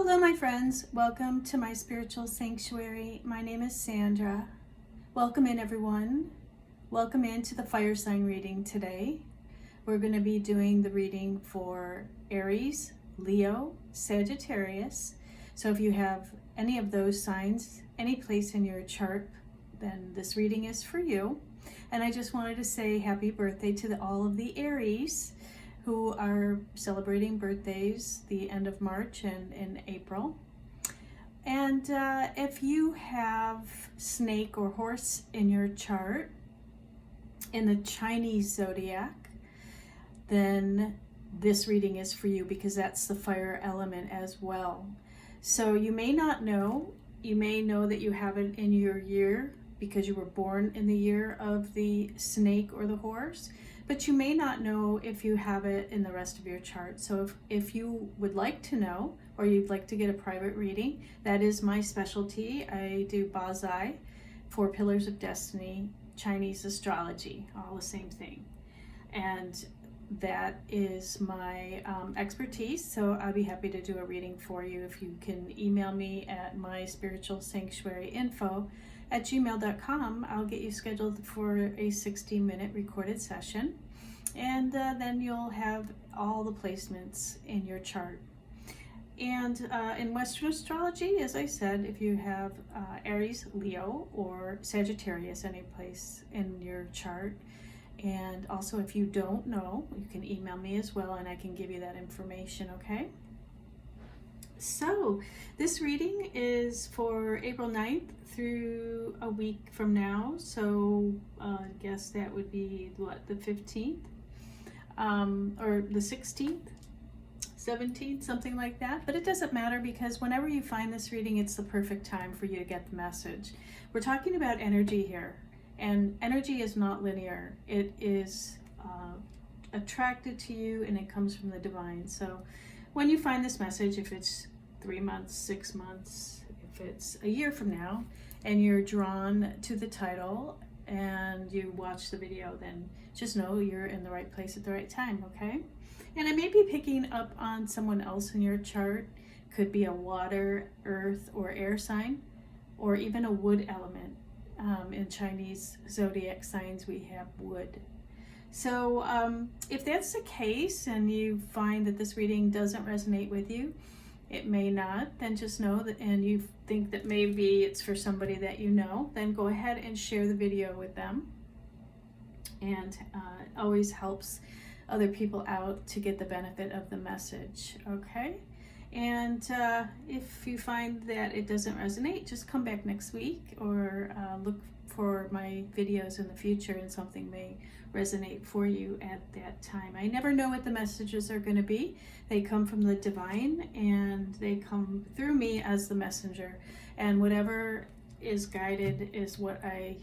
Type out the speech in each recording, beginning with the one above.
Hello my friends, welcome to my spiritual sanctuary. My name is Sandra. Welcome in everyone. Welcome into the fire sign reading today. We're going to be doing the reading for Aries, Leo, Sagittarius. So if you have any of those signs, any place in your chart, then this reading is for you. And I just wanted to say happy birthday to all of the Aries who are celebrating birthdays the end of March and in April. And if you have snake or horse in your chart in the Chinese zodiac, then this reading is for you because that's the fire element as well. So you may not know, you may know that you have it in your year because you were born in the year of the snake or the horse, but you may not know if you have it in the rest of your chart. So if you would like to know, or you'd like to get a private reading, that is my specialty. I do Bazai, 4 Pillars of Destiny, Chinese astrology, all the same thing. And that is my expertise, so I'll be happy to do a reading for you. If you can email me at myspiritualsanctuaryinfo@gmail.com, I'll get you scheduled for a 60-minute recorded session, and then you'll have all the placements in your chart. And in Western astrology, as I said, if you have Aries, Leo, or Sagittarius any place in your chart, and also if you don't know, you can email me as well and I can give you that information, okay? So this reading is for April 9th through a week from now. So I guess that would be what, the 15th? Or the 16th? 17th, something like that. But it doesn't matter because whenever you find this reading, it's the perfect time for you to get the message. We're talking about energy here. And energy is not linear. It is attracted to you and it comes from the divine. So when you find this message, if it's 3 months, 6 months, if it's a year from now, and you're drawn to the title and you watch the video, then just know you're in the right place at the right time, okay? And I may be picking up on someone else in your chart. Could be a water, earth, or air sign, or even a wood element. In Chinese zodiac signs, we have wood. So if that's the case and you find that this reading doesn't resonate with you, it may not, then just know that, and you think that maybe it's for somebody that you know, then go ahead and share the video with them. And it always helps other people out to get the benefit of the message, okay? And if you find that it doesn't resonate, just come back next week or look for my videos in the future and something may resonate for you at that time. I never know what the messages are going to be. They come from the divine and they come through me as the messenger. And whatever is guided is what I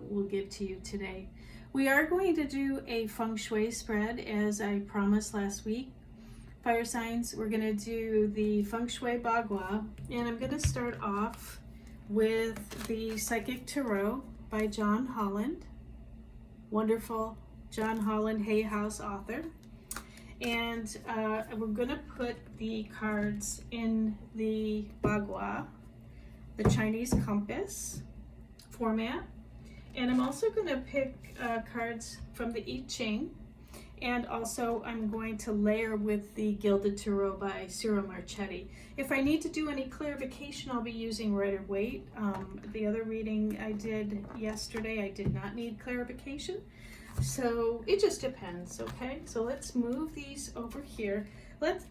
will give to you today. We are going to do a Feng Shui spread as I promised last week. Fire signs, we're going to do the Feng Shui Bagua, and I'm going to start off with the Psychic Tarot by John Holland. Wonderful John Holland Hay House author. And we're going to put the cards in the Bagua, the Chinese compass format. And I'm also going to pick cards from the I Ching. And also I'm going to layer with the Gilded Tarot by Cyril Marchetti. If I need to do any clarification, I'll be using Rider-Waite. The other reading I did yesterday, I did not need clarification. So it just depends, okay? So let's move these over here. Let's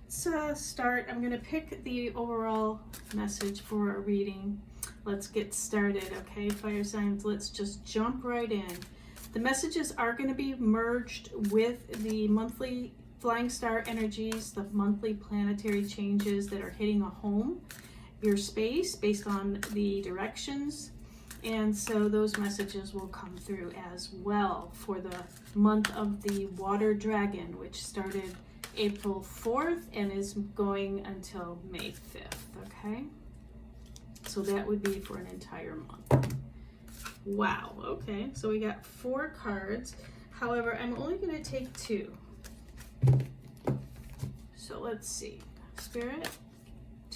start. I'm going to pick the overall message for a reading. Let's get started, okay, fire signs? Let's just jump right in. The messages are going to be merged with the monthly flying star energies, the monthly planetary changes that are hitting a home, your space, based on the directions. And so those messages will come through as well for the month of the Water Dragon, which started April 4th and is going until May 5th, okay? So that would be for an entire month. Wow, okay, so we got 4 cards. However, I'm only going to take 2. So let's see. Spirit,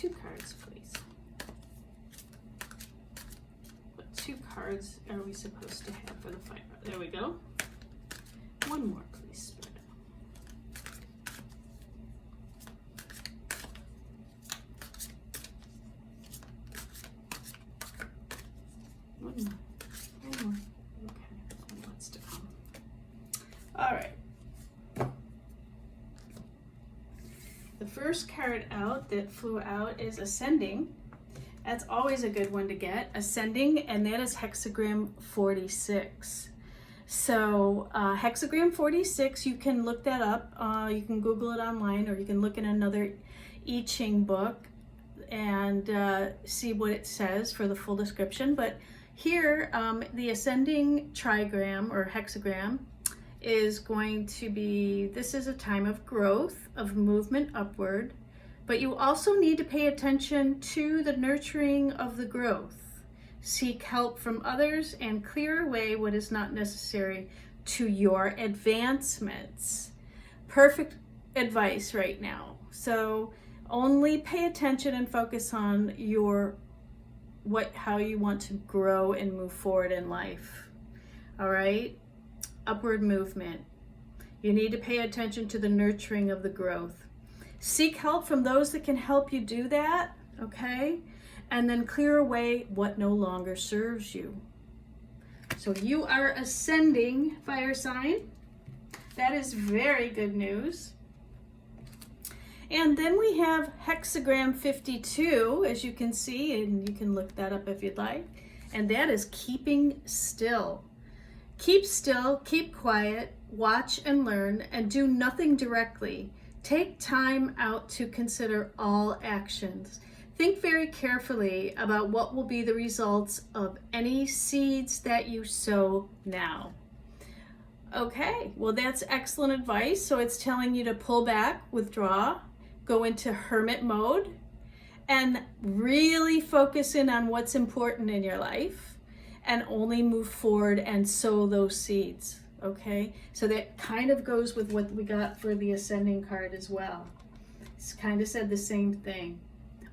2 cards, please. What 2 cards are we supposed to have for the fire? There we go. 1 more, please, Spirit. One more. Okay, what's to come? All right. The first card out that flew out is Ascending. That's always a good one to get. Ascending, and that is hexagram 46. So hexagram 46, you can look that up. You can Google it online, or you can look in another I Ching book and see what it says for the full description. But here, the ascending trigram or hexagram is going to be, this is a time of growth, of movement upward, but you also need to pay attention to the nurturing of the growth. Seek help from others and clear away what is not necessary to your advancements. Perfect advice right now. So only pay attention and focus on your how you want to grow and move forward in life. All right? Upward movement. You need to pay attention to the nurturing of the growth. Seek help from those that can help you do that, okay? And then clear away what no longer serves you. So you are ascending, fire sign. That is very good news. And then we have hexagram 52, as you can see, and you can look that up if you'd like. And that is keeping still. Keep still, keep quiet, watch and learn, and do nothing directly. Take time out to consider all actions. Think very carefully about what will be the results of any seeds that you sow now. Okay, well that's excellent advice. So it's telling you to pull back, withdraw, go into hermit mode, and really focus in on what's important in your life, and only move forward and sow those seeds. Okay, so that kind of goes with what we got for the ascending card as well. It's kind of said the same thing.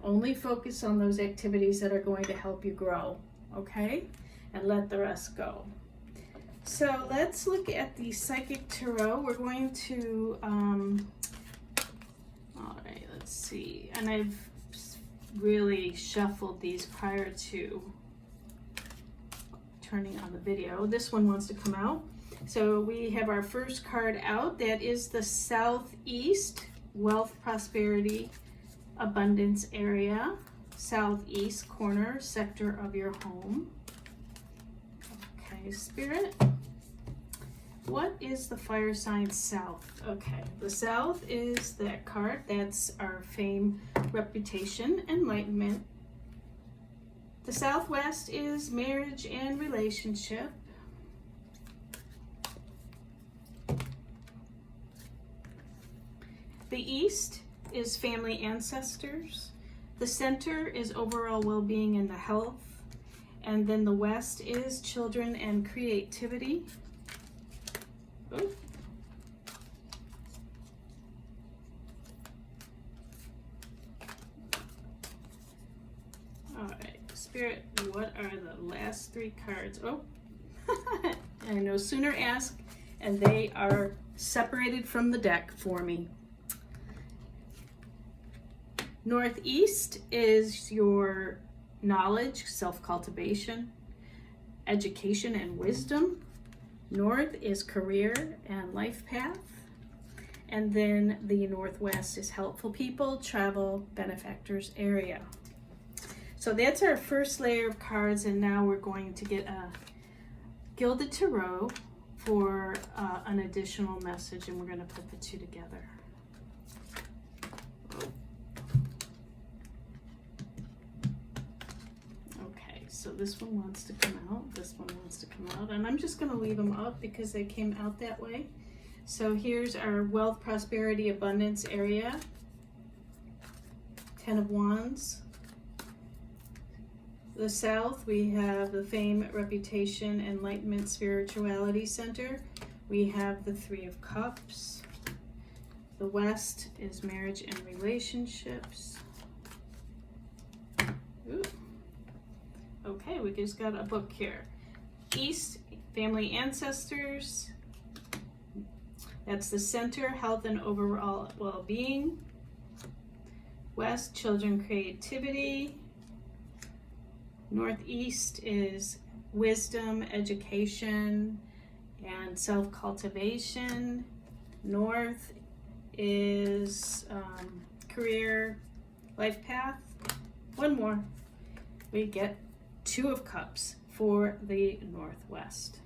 Only focus on those activities that are going to help you grow, okay? And let the rest go. So let's look at the Psychic Tarot. We're going to, all right, let's see. And I've really shuffled these prior to turning on the video. This one wants to come out. So we have our first card out. That is the Southeast Wealth, Prosperity, Abundance area. Southeast corner, sector of your home. Okay, Spirit. What is the fire sign South? Okay, the South is that card. That's our fame, reputation, enlightenment. The Southwest is marriage and relationship. The East is family, ancestors. The center is overall well-being and the health. And then the West is children and creativity. Ooh. All right, Spirit, what are the last 3 cards? Oh, I no sooner ask, and they are separated from the deck for me. Northeast is your knowledge, self-cultivation, education, and wisdom. North is career and life path. And then the Northwest is helpful people, travel, benefactors area. So that's our first layer of cards, and now we're going to get a Gilded Tarot for an additional message, and we're going to put the 2 together. So this one wants to come out, this one wants to come out, and I'm just going to leave them up because they came out that way. So here's our wealth, prosperity, abundance area. 10 of Wands. The South, we have the fame, reputation, enlightenment, spirituality center. We have the 3 of Cups. The West is marriage and relationships. Ooh. Okay, we just got a book here. East, family ancestors. That's the center, health and overall well-being. West, children, creativity. Northeast is wisdom, education, and self-cultivation. North is career, life path. One more. We get 2 of Cups for the Northwest.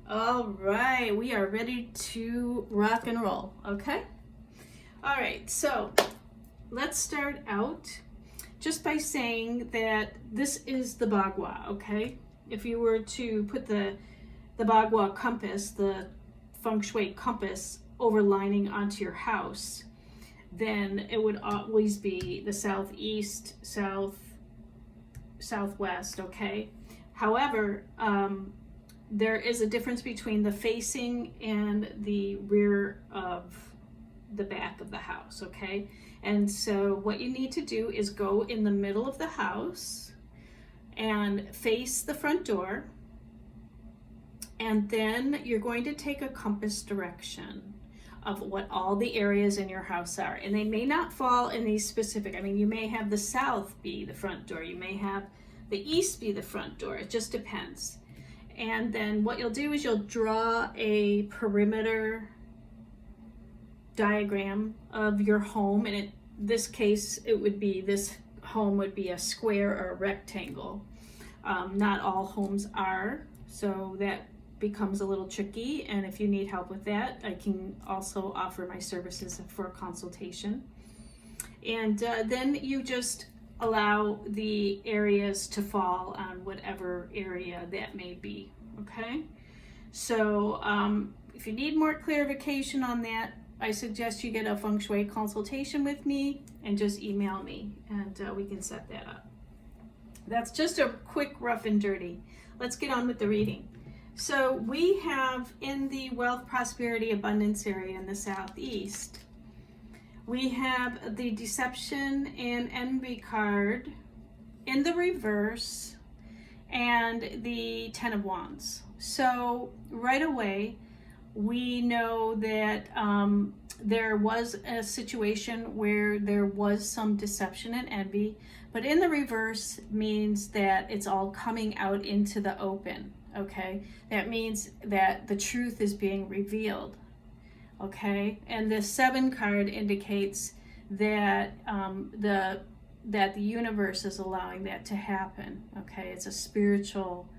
All right, we are ready to rock and roll, okay? All right, so let's start out just by saying that this is the Bagua, okay? If you were to put the Bagua compass, the Feng Shui compass overlining onto your house, then it would always be the southeast, southwest, okay? However, there is a difference between the facing and the rear of the back of the house, okay? And so what you need to do is go in the middle of the house and face the front door, and then you're going to take a compass direction of what all the areas in your house are. And they may not fall in these specific, I mean, you may have the south be the front door, you may have the east be the front door, it just depends. And then what you'll do is you'll draw a perimeter diagram of your home, and in this case it would be, this home would be a square or a rectangle. Not all homes are, so that becomes a little tricky, and if you need help with that, I can also offer my services for a consultation. And then you just allow the areas to fall on whatever area that may be, okay? So if you need more clarification on that, I suggest you get a Feng Shui consultation with me and just email me, and we can set that up. That's just a quick rough and dirty. Let's get on with the reading. So we have in the wealth, prosperity, abundance area in the southeast, we have the deception and envy card in the reverse and the 10 of Wands. So right away, we know that there was a situation where there was some deception and envy, but in the reverse means that it's all coming out into the open, okay? That means that the truth is being revealed, okay? And the 7 card indicates that that the universe is allowing that to happen, okay? It's a spiritual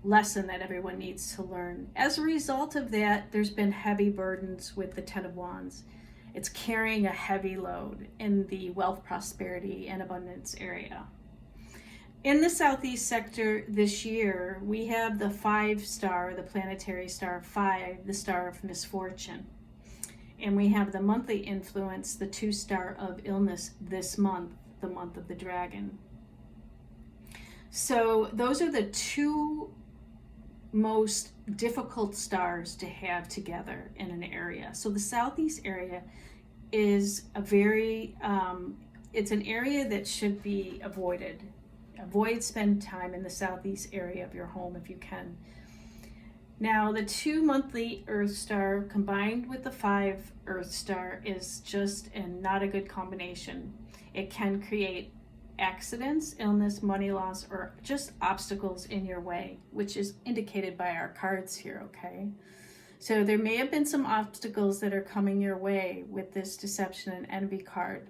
lesson that everyone needs to learn. As a result of that, there's been heavy burdens with the 10 of Wands. It's carrying a heavy load in the wealth, prosperity, and abundance area. In the southeast sector this year, we have the 5 star, the planetary star 5, the star of misfortune. And we have the monthly influence, the 2 star of illness this month, the month of the dragon. So those are the 2 most difficult stars to have together in an area. So the southeast area is a very, it's an area that should be avoided. Avoid spending time in the southeast area of your home if you can. Now the 2 monthly Earth star combined with the 5 Earth star is just not a good combination. It can create accidents, illness, money loss, or just obstacles in your way, which is indicated by our cards here, okay? So there may have been some obstacles that are coming your way with this deception and envy card,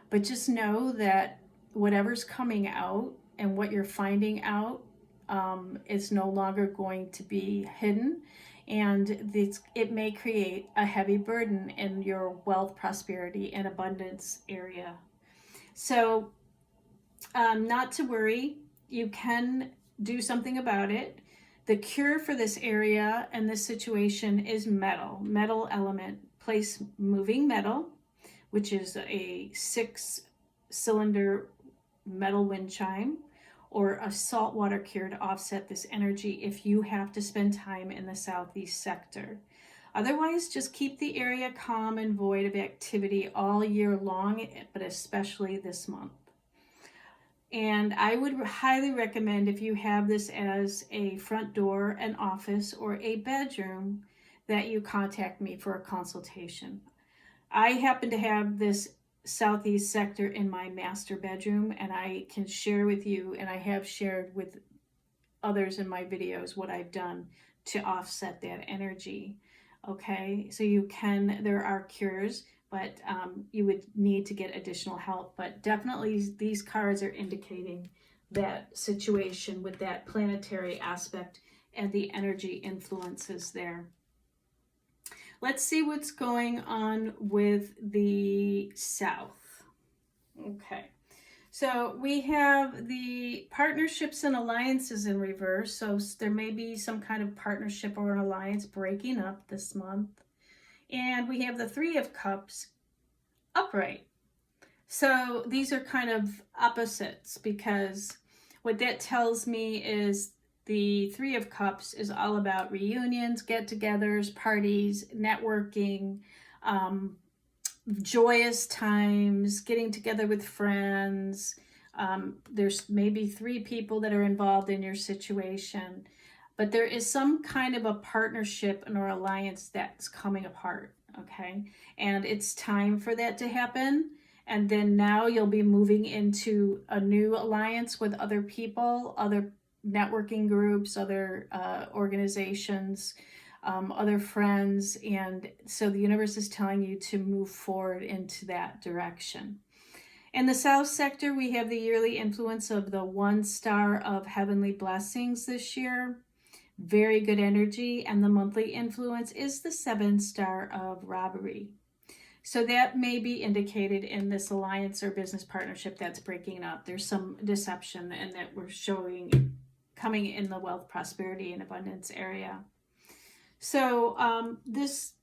but just know that whatever's coming out and what you're finding out is no longer going to be hidden, and it may create a heavy burden in your wealth, prosperity, and abundance area. So not to worry, you can do something about it. The cure for this area and this situation is metal element. Place moving metal, which is a 6-cylinder metal wind chime, or a salt water cure to offset this energy if you have to spend time in the southeast sector. Otherwise, just keep the area calm and void of activity all year long, but especially this month. And I would highly recommend, if you have this as a front door, an office, or a bedroom, that you contact me for a consultation. I happen to have this southeast sector in my master bedroom, and I can share with you, and I have shared with others in my videos, what I've done to offset that energy. Okay, so there are cures, but you would need to get additional help. But definitely these cards are indicating that situation with that planetary aspect and the energy influences there. Let's see what's going on with the South. Okay. So we have the partnerships and alliances in reverse. So there may be some kind of partnership or an alliance breaking up this month. And we have the Three of Cups upright. So these are kind of opposites, because what that tells me is the Three of Cups is all about reunions, get-togethers, parties, networking, joyous times, getting together with friends. There's maybe 3 people that are involved in your situation, but there is some kind of a partnership or alliance that's coming apart, okay? And it's time for that to happen. And then now you'll be moving into a new alliance with other people, other networking groups, other organizations, other friends. And so the universe is telling you to move forward into that direction. In the South sector, we have the yearly influence of the 1 star of heavenly blessings this year. Very good energy. And the monthly influence is the 7 star of robbery. So that may be indicated in this alliance or business partnership that's breaking up. There's some deception, and that we're showing coming in the wealth, prosperity, and abundance area. So this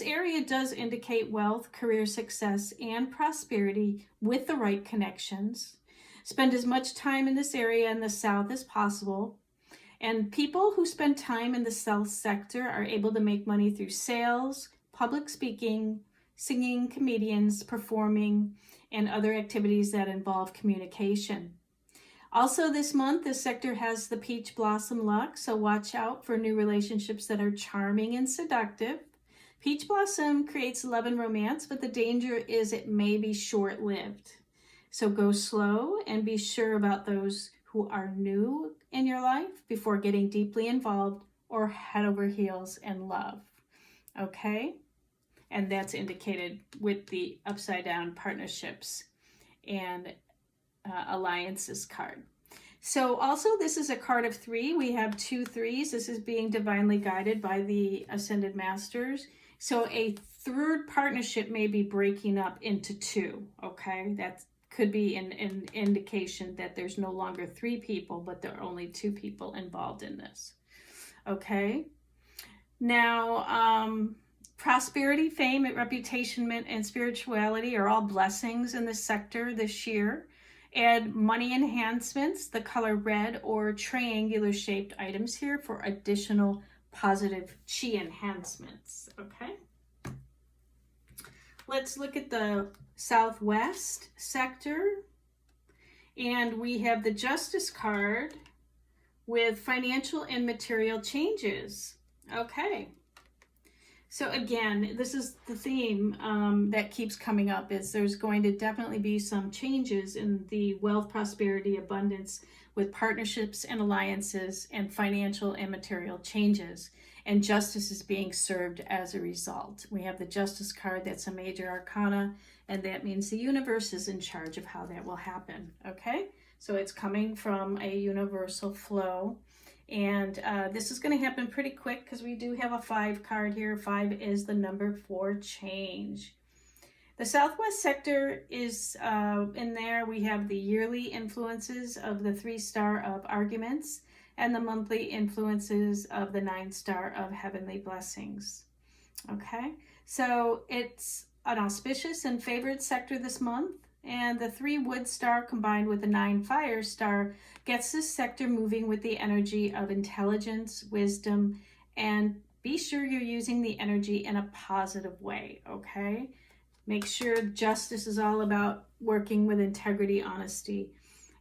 area does indicate wealth, career success, and prosperity with the right connections. Spend as much time in this area in the South as possible. And people who spend time in the South sector are able to make money through sales, public speaking, singing, comedians, performing, and other activities that involve communication. Also this month, this sector has the peach blossom luck, so watch out for new relationships that are charming and seductive. Peach blossom creates love and romance, but the danger is it may be short-lived. So go slow and be sure about those who are new in your life before getting deeply involved or head over heels in love. Okay? And that's indicated with the upside down partnerships and alliances card. So also this is a card of 3. We have 2 3s. This is being divinely guided by the Ascended Masters. So a third partnership may be breaking up into 2. Okay, that could be an indication that there's no longer 3 people, but there are only 2 people involved in this. Okay, now prosperity, fame, reputation, and spirituality are all blessings in this sector this year. Add money enhancements, the color red or triangular shaped items here for additional positive chi enhancements. Okay. Let's look at the Southwest sector. And we have the Justice card with financial and material changes. Okay. So again, this is the theme that keeps coming up, is there's going to definitely be some changes in the wealth, prosperity, abundance with partnerships and alliances and financial and material changes. And justice is being served as a result. We have the Justice card, that's a major arcana, and that means the universe is in charge of how that will happen. Okay, so it's coming from a universal flow. And this is going to happen pretty quick because we do have a 5 card here. 5 is the number for change. The Southwest sector is in there. We have the yearly influences of the 3 star of arguments and the monthly influences of the 9 star of heavenly blessings. Okay, so it's an auspicious and favored sector this month. And the 3 wood star combined with the 9 fire star gets this sector moving with the energy of intelligence, wisdom, and be sure you're using the energy in a positive way, okay? Make sure justice is all about working with integrity, honesty,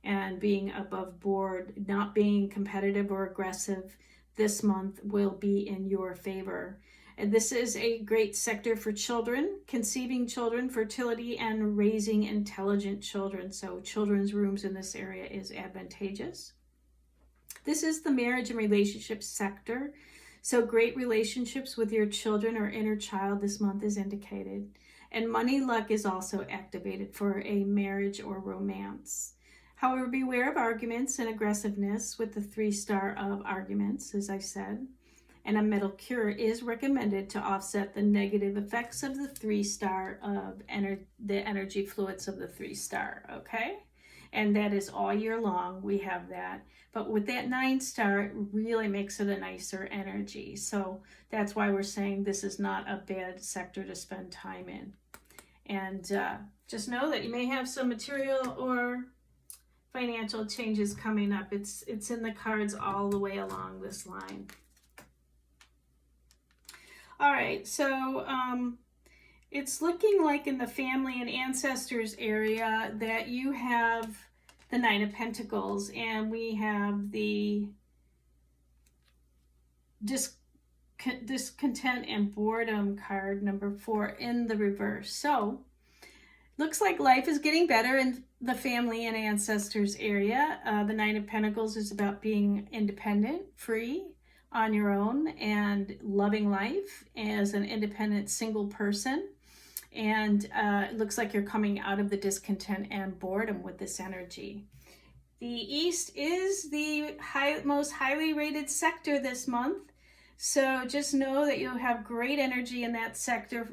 and being above board, not being competitive or aggressive this month will be in your favor. And this is a great sector for children, conceiving children, fertility, and raising intelligent children. So children's rooms in this area is advantageous. This is the marriage and relationships sector. So great relationships with your children or inner child this month is indicated. And money luck is also activated for a marriage or romance. However, beware of arguments and aggressiveness with the 3-star of arguments, as I said. And a metal cure is recommended to offset the negative effects of the 3-star of the energy fluids of the 3-star, okay? And that is all year long, we have that. But with that 9-star, it really makes it a nicer energy. So that's why we're saying this is not a bad sector to spend time in. And just know that you may have some material or financial changes coming up. It's in the cards all the way along this line. All right, so it's looking like in the family and ancestors area that you have the 9 of Pentacles, and we have the discontent and boredom card, number 4, in the reverse. So looks like life is getting better in the family and ancestors area. The 9 of Pentacles is about being independent, free, on your own, and loving life as an independent single person. And it looks like you're coming out of the discontent and boredom with this energy. The East is the most highly rated sector this month. So just know that you'll have great energy in that sector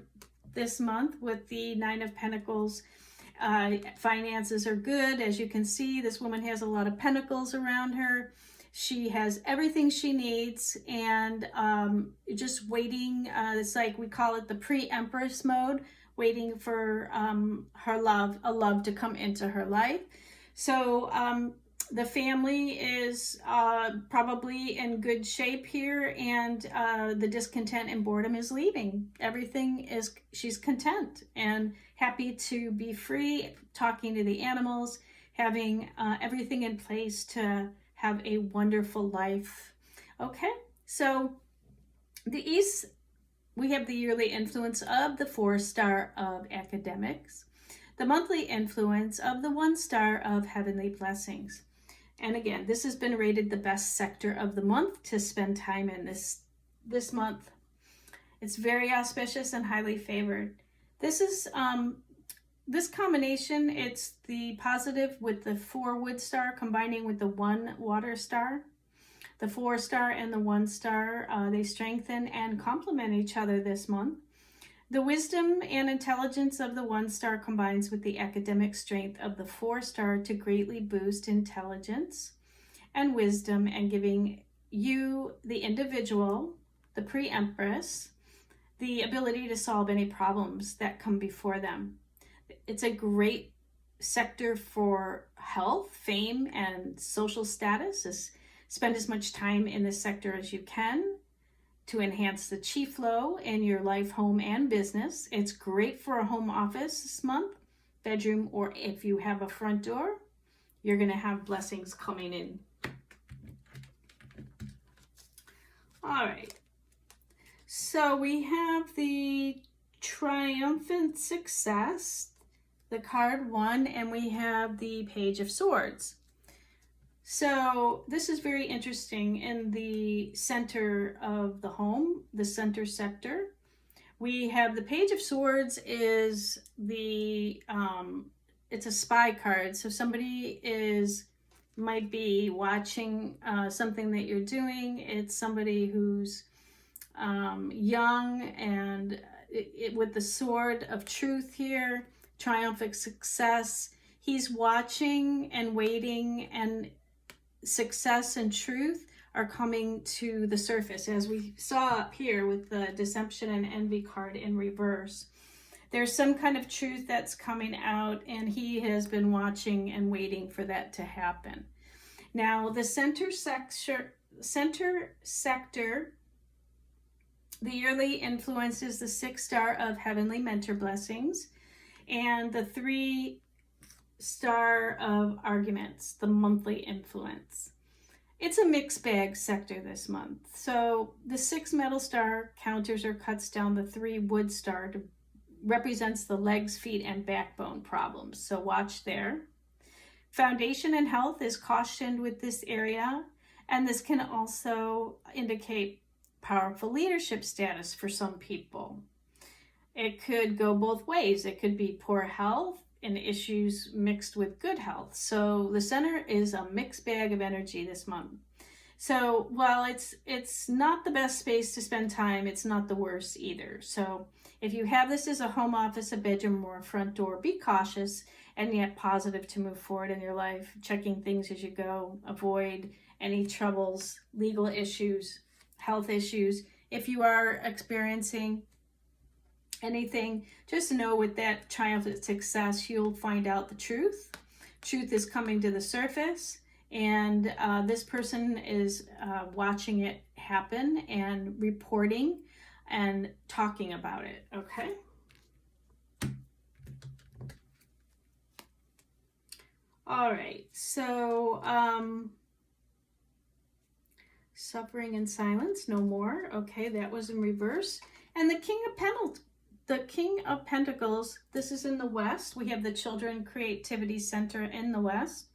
this month with the 9 of Pentacles. Finances are good. As you can see, this woman has a lot of pentacles around her. She has everything she needs, and just waiting. It's like we call it the pre-empress mode, waiting for a love to come into her life. So the family is probably in good shape here, and the discontent and boredom is leaving. She's content and happy to be free, talking to the animals, having everything in place to have a wonderful life. Okay, so the East, we have the yearly influence of the 4-star of academics, the monthly influence of the 1-star of heavenly blessings. And again, this has been rated the best sector of the month to spend time in this month. It's very auspicious and highly favored. This is this combination, it's the positive with the 4 wood star combining with the 1 water star. The 4-star and the 1-star, they strengthen and complement each other this month. The wisdom and intelligence of the 1-star combines with the academic strength of the 4-star to greatly boost intelligence and wisdom, and giving you, the individual, the pre-empress, the ability to solve any problems that come before them. It's a great sector for health, fame, and social status. Spend as much time in this sector as you can to enhance the chi flow in your life, home, and business. It's great for a home office this month, bedroom, or if you have a front door, you're going to have blessings coming in. All right. So we have the triumphant success, the card 1, and we have the Page of Swords. So this is very interesting. In the center of the home, the center sector, we have the Page of Swords is the, it's a spy card. So somebody might be watching something that you're doing. It's somebody who's young, and with the sword of truth here, triumphant success. He's watching and waiting, and success and truth are coming to the surface, as we saw up here with the deception and envy card in reverse. There's some kind of truth that's coming out, and he has been watching and waiting for that to happen. Now, the center sector, the yearly influence is the 6-star of heavenly mentor blessings, and the 3 star of arguments, the monthly influence. It's a mixed bag sector this month. So the 6 metal star counters or cuts down the 3 wood star to represents the legs, feet, and backbone problems. So watch there. Foundation and health is cautioned with this area, and this can also indicate powerful leadership status for some people. It could go both ways. It could be poor health and issues mixed with good health. So the center is a mixed bag of energy this month. So while it's not the best space to spend time, it's not the worst either. So if you have this as a home office, a bedroom, or a front door, be cautious and yet positive to move forward in your life, checking things as you go, avoid any troubles, legal issues, health issues. If you are experiencing anything, just know with that triumphant success, you'll find out the truth. Truth is coming to the surface, and this person is watching it happen and reporting and talking about it, okay? All right, so suffering in silence, no more. Okay, that was in reverse. And the King of Pentacles, this is in the West. We have the Children Creativity Center in the West.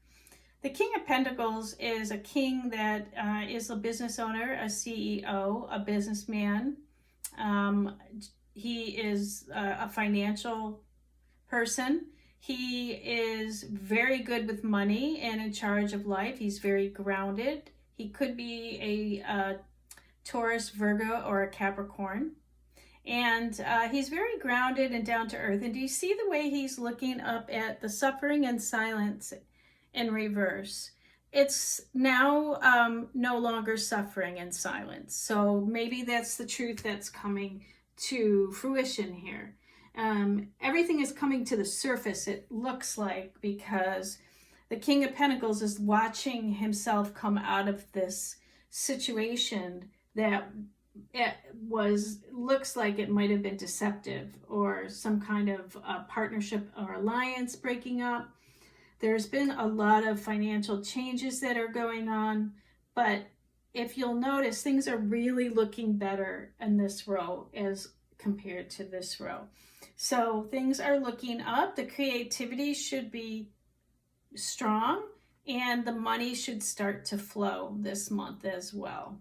The King of Pentacles is a king that is a business owner, a CEO, a businessman. He is a financial person. He is very good with money and in charge of life. He's very grounded. He could be a Taurus, Virgo, or a Capricorn. And he's very grounded and down to earth. And do you see the way he's looking up at the suffering and silence in reverse? It's now no longer suffering and silence. So maybe that's the truth that's coming to fruition here. Everything is coming to the surface, it looks like, because the King of Pentacles is watching himself come out of this situation that looks like it might have been deceptive, or some kind of partnership or alliance breaking up. There's been a lot of financial changes that are going on, but if you'll notice, things are really looking better in this row as compared to this row. So things are looking up. The creativity should be strong, and the money should start to flow this month as well.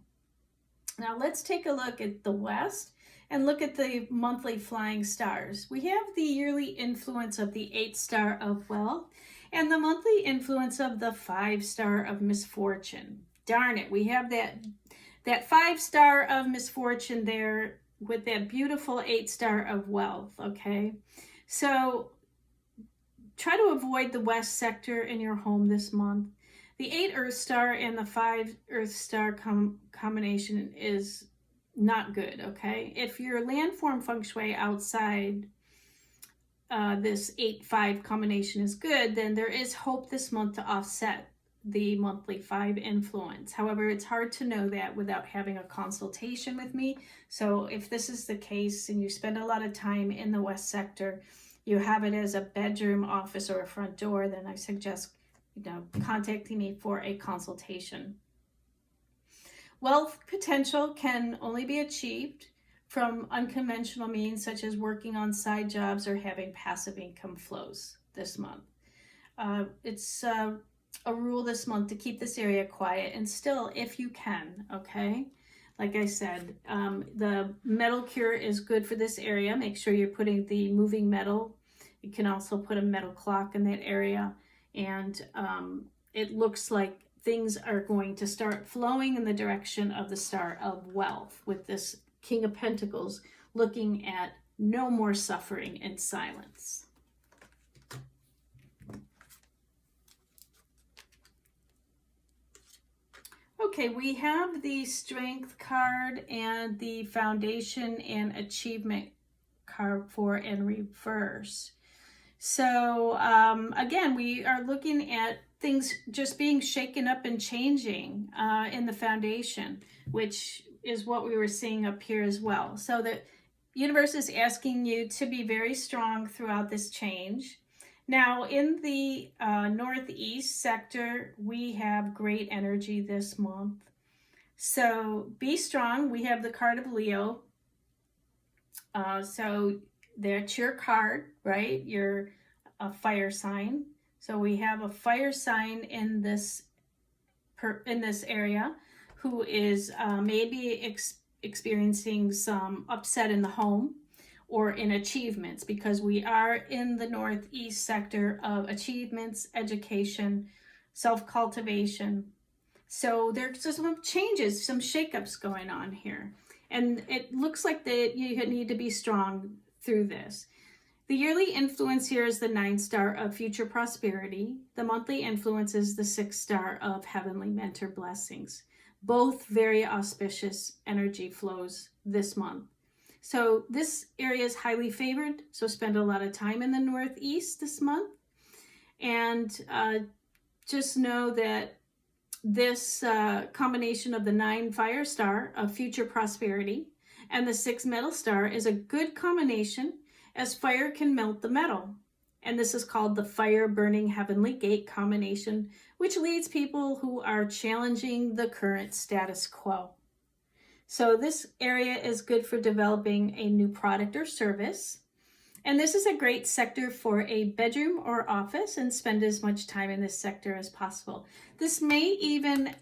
Now let's take a look at the West and look at the monthly flying stars. We have the yearly influence of the 8 star of wealth and the monthly influence of the 5 star of misfortune. Darn it, we have that 5 star of misfortune there with that beautiful 8 star of wealth, okay? So try to avoid the West sector in your home this month. The 8 Earth star and the 5 Earth star combination is not good, okay? If your landform Feng Shui outside this 8-5 combination is good, then there is hope this month to offset the monthly 5 influence. However, it's hard to know that without having a consultation with me. So if this is the case and you spend a lot of time in the West sector, you have it as a bedroom, office, or a front door, then I suggest contacting me for a consultation. Wealth potential can only be achieved from unconventional means, such as working on side jobs or having passive income flows this month. It's a rule this month to keep this area quiet and still if you can, okay? Like I said, the metal cure is good for this area. Make sure you're putting the moving metal. You can also put a metal clock in that area. And it looks like things are going to start flowing in the direction of the star of wealth with this King of Pentacles looking at no more suffering in silence. Okay, we have the Strength card and the Foundation and Achievement card for in reverse. So again, we are looking at things just being shaken up and changing in the Foundation, which is what we were seeing up here as well. So the universe is asking you to be very strong throughout this change. Now, in the northeast sector, we have great energy this month. So be strong. We have the card of Leo. So that's your card, right? You're a fire sign. So we have a fire sign in this area who is maybe experiencing some upset in the home or in achievements, because we are in the northeast sector of achievements, education, self-cultivation. So there's some changes, some shakeups going on here. And it looks like that you need to be strong through this. The yearly influence here is the 9 star of future prosperity. The monthly influence is the 6 star of heavenly mentor blessings. Both very auspicious energy flows this month. So this area is highly favored, so spend a lot of time in the northeast this month. And just know that this combination of the 9 fire star of future prosperity and the 6 metal star is a good combination, as fire can melt the metal. And this is called the fire burning heavenly gate combination, which leads people who are challenging the current status quo. So this area is good for developing a new product or service. And this is a great sector for a bedroom or office, and spend as much time in this sector as possible. This may even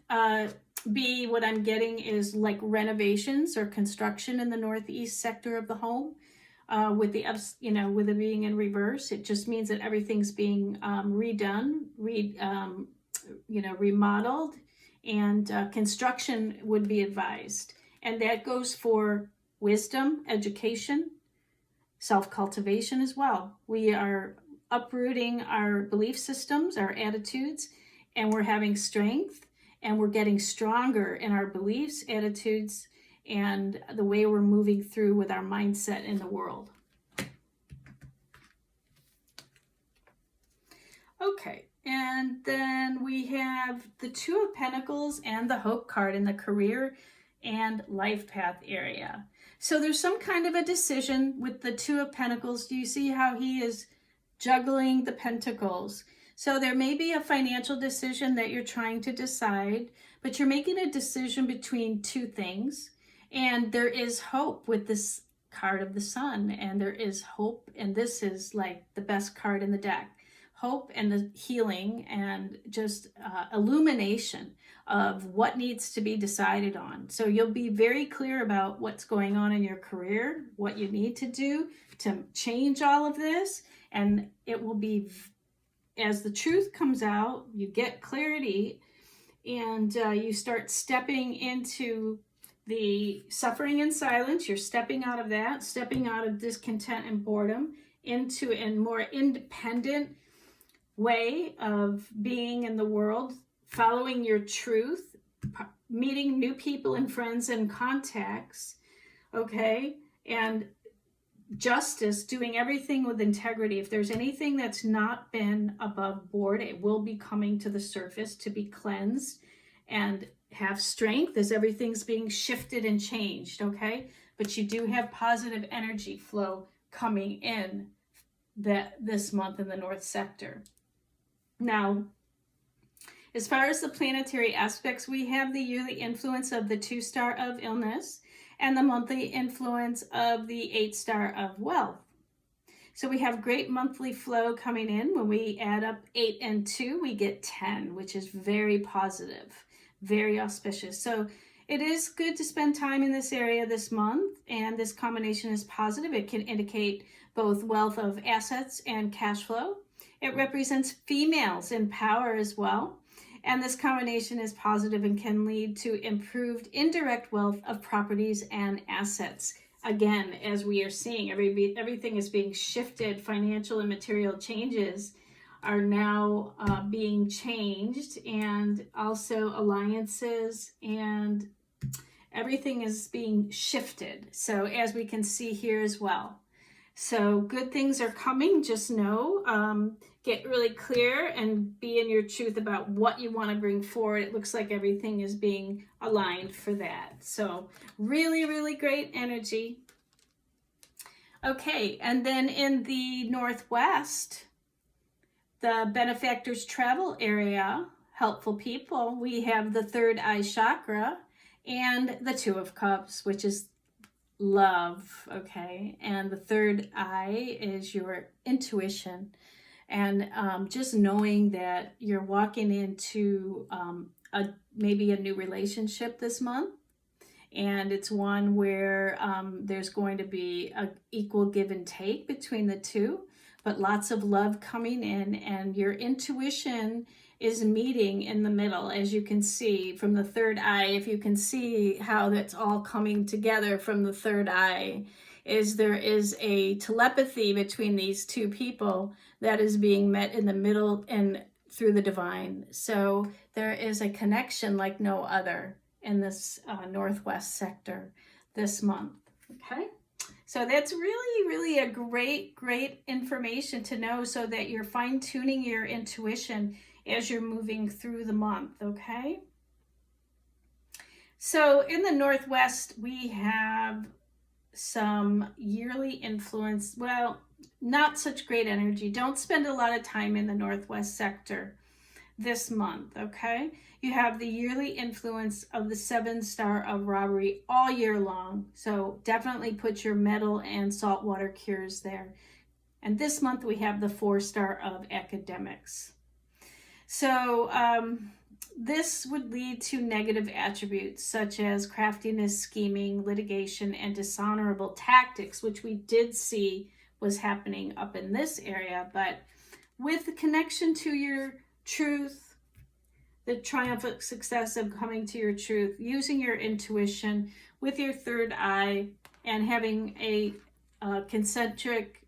be, what I'm getting is like renovations or construction in the northeast sector of the home. With the with it being in reverse, it just means that everything's being redone, remodeled, and construction would be advised. And that goes for wisdom, education, self-cultivation as well. We are uprooting our belief systems, our attitudes, and we're having strength, and we're getting stronger in our beliefs, attitudes, and the way we're moving through with our mindset in the world. Okay, and then we have the 2 of Pentacles and the Hope card in the career and life path area. So there's some kind of a decision with the 2 of Pentacles. Do you see how he is juggling the pentacles? So there may be a financial decision that you're trying to decide, but you're making a decision between 2 things. And there is hope with this card of the Sun, and there is hope, and this is like the best card in the deck. Hope and the healing and just illumination of what needs to be decided on. So you'll be very clear about what's going on in your career, what you need to do to change all of this, and it will be, as the truth comes out, you get clarity, and you start stepping into the suffering and silence. You're stepping out of that, stepping out of discontent and boredom into a more independent way of being in the world, following your truth, meeting new people and friends and contacts, okay? And justice, doing everything with integrity. If there's anything that's not been above board, it will be coming to the surface to be cleansed, and have strength as everything's being shifted and changed, okay? But you do have positive energy flow coming in this month in the North Sector. Now, as far as the planetary aspects, we have the yearly influence of the 2 star of illness and the monthly influence of the 8 star of wealth. So we have great monthly flow coming in. When we add up 8 and 2, we get 10, which is very positive, very auspicious. So it is good to spend time in this area this month, and this combination is positive. It can indicate both wealth of assets and cash flow. It represents females in power as well. And this combination is positive and can lead to improved indirect wealth of properties and assets. Again, as we are seeing, everything is being shifted. Financial and material changes are now being changed, and also alliances, and everything is being shifted. So as we can see here as well. So good things are coming. Just know, get really clear and be in your truth about what you want to bring forward. It looks like everything is being aligned for that. So really, really great energy. Okay, and then in the Northwest, the benefactors travel area, helpful people, we have the third eye chakra and the Two of Cups, which is love, okay? And the third eye is your intuition. And just knowing that you're walking into maybe a new relationship this month. And it's one where there's going to be an equal give and take between the two, but lots of love coming in, and your intuition is meeting in the middle, as you can see from the third eye. If you can see how that's all coming together from the third eye, there is a telepathy between these two people that is being met in the middle and through the divine. So there is a connection like no other in this Northwest sector this month, okay? So that's really, really a great information to know, so that you're fine-tuning your intuition as you're moving through the month, okay? So in the Northwest, we have some yearly influence. Well, not such great energy. Don't spend a lot of time in the Northwest sector this month, okay? You have the yearly influence of the 7 star of robbery all year long. So definitely put your metal and saltwater cures there. And this month we have the 4 star of academics. So this would lead to negative attributes such as craftiness, scheming, litigation, and dishonorable tactics, which we did see was happening up in this area. But with the connection to your truth, the triumphant success of coming to your truth, using your intuition with your third eye, and having a concentric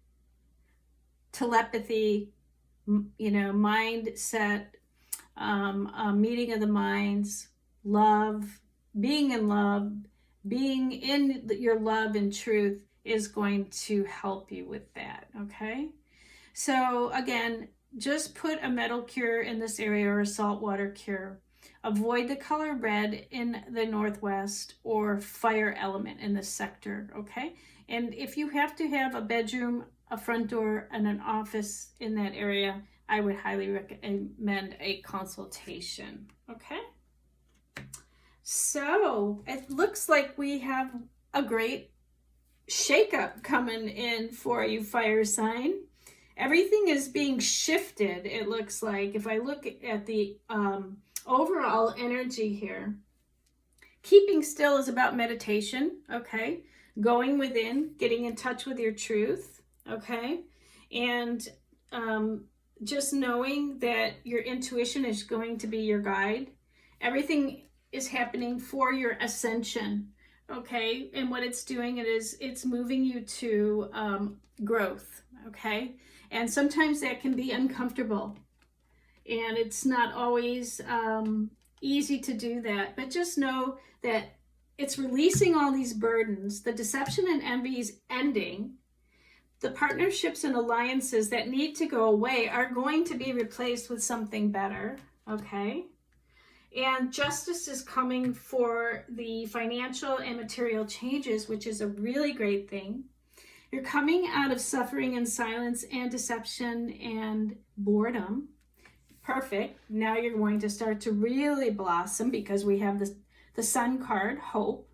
telepathy, mindset, meeting of the minds, love, being in love, being in your love and truth is going to help you with that, okay? So again, just put a metal cure in this area or a saltwater cure. Avoid the color red in the Northwest or fire element in this sector, okay? And if you have to have a bedroom, a front door, and an office in that area, I would highly recommend a consultation, okay? So it looks like we have a great shakeup coming in for you, fire sign. Everything is being shifted, it looks like. If I look at the overall energy here, keeping still is about meditation, okay? Going within, getting in touch with your truth, okay? And just knowing that your intuition is going to be your guide. Everything is happening for your ascension, okay? And what it's doing, it's moving you to growth, okay? And sometimes that can be uncomfortable, and it's not always easy to do that, but just know that it's releasing all these burdens. The deception and envy is ending. The partnerships and alliances that need to go away are going to be replaced with something better, okay? And justice is coming for the financial and material changes, which is a really great thing. You're coming out of suffering and silence and deception and boredom. Perfect. Now you're going to start to really blossom, because we have the Sun card, hope.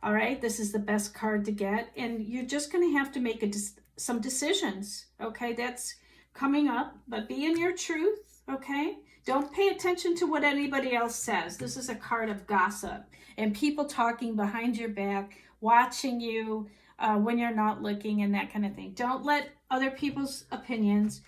All right, this is the best card to get. And you're just going to have to make some decisions, okay? That's coming up, but be in your truth, okay? Don't pay attention to what anybody else says. This is a card of gossip and people talking behind your back, watching you when you're not looking, and that kind of thing. Don't let other people's opinions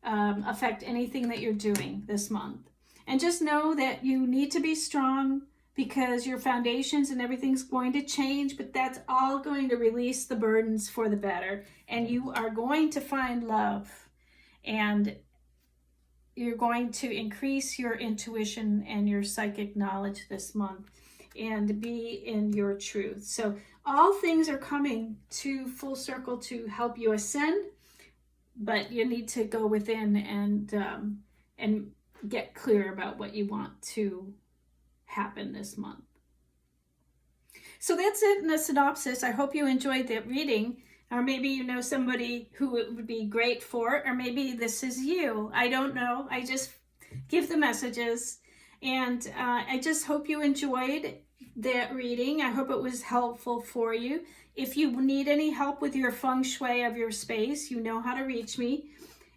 affect anything that you're doing this month. And just know that you need to be strong, because your foundations and everything's going to change, but that's all going to release the burdens for the better. And you are going to find love, and you're going to increase your intuition and your psychic knowledge this month and be in your truth. So all things are coming to full circle to help you ascend, but you need to go within and get clear about what you want to happen this month. So that's it in a synopsis. I hope you enjoyed that reading. Or maybe you know somebody who it would be great for, or maybe this is you. I don't know. I just give the messages. And I just hope you enjoyed that reading. I hope it was helpful for you. If you need any help with your feng shui of your space, you know how to reach me.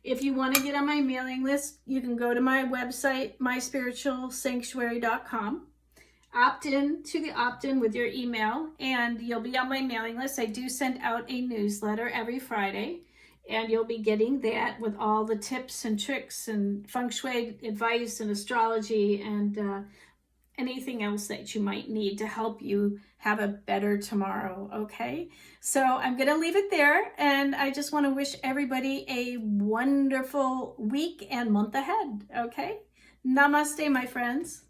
If you want to get on my mailing list, you can go to my website, myspiritualsanctuary.com. Opt in to the opt-in with your email, and you'll be on my mailing list. I do send out a newsletter every Friday, and you'll be getting that with all the tips and tricks and feng shui advice and astrology and anything else that you might need to help you have a better tomorrow, okay? So I'm going to leave it there, and I just want to wish everybody a wonderful week and month ahead, okay? Namaste, my friends.